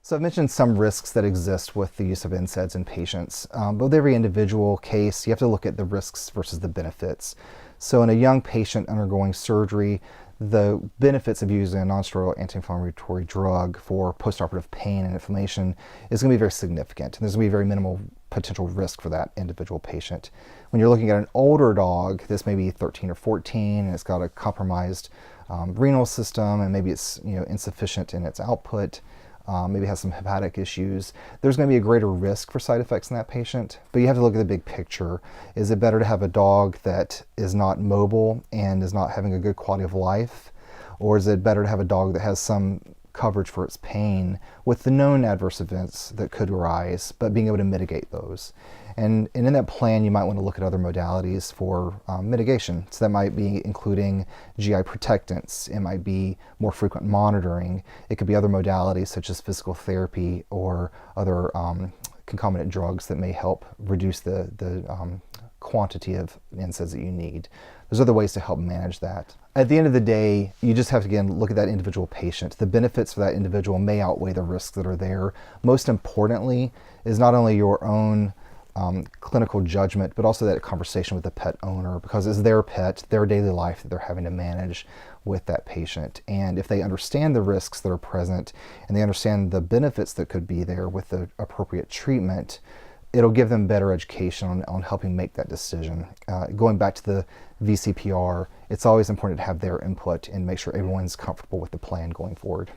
So I've mentioned some risks that exist with the use of NSAIDs in patients. But with every individual case, you have to look at the risks versus the benefits. So in a young patient undergoing surgery, the benefits of using a nonsteroidal anti-inflammatory drug for postoperative pain and inflammation is going to be very significant. And there's going to be very minimal potential risk for that individual patient. When you're looking at an older dog, this may be 13 or 14, and it's got a compromised renal system, and maybe it's insufficient in its output. Maybe has some hepatic issues, there's going to be a greater risk for side effects in that patient. But you have to look at the big picture. Is it better to have a dog that is not mobile and is not having a good quality of life? Or is it better to have a dog that has some coverage for its pain with the known adverse events that could arise, but being able to mitigate those? And in that plan, you might want to look at other modalities for mitigation. So that might be including GI protectants. It might be more frequent monitoring. It could be other modalities such as physical therapy or other concomitant drugs that may help reduce the quantity of NSAIDs that you need. There's other ways to help manage that. At the end of the day, you just have to, again, look at that individual patient. The benefits for that individual may outweigh the risks that are there. Most importantly is not only your own clinical judgment, but also that conversation with the pet owner, because it's their pet, their daily life that they're having to manage with that patient. And if they understand the risks that are present and they understand the benefits that could be there with the appropriate treatment, it'll give them better education on helping make that decision. Going back to the VCPR, it's always important to have their input and make sure everyone's comfortable with the plan going forward.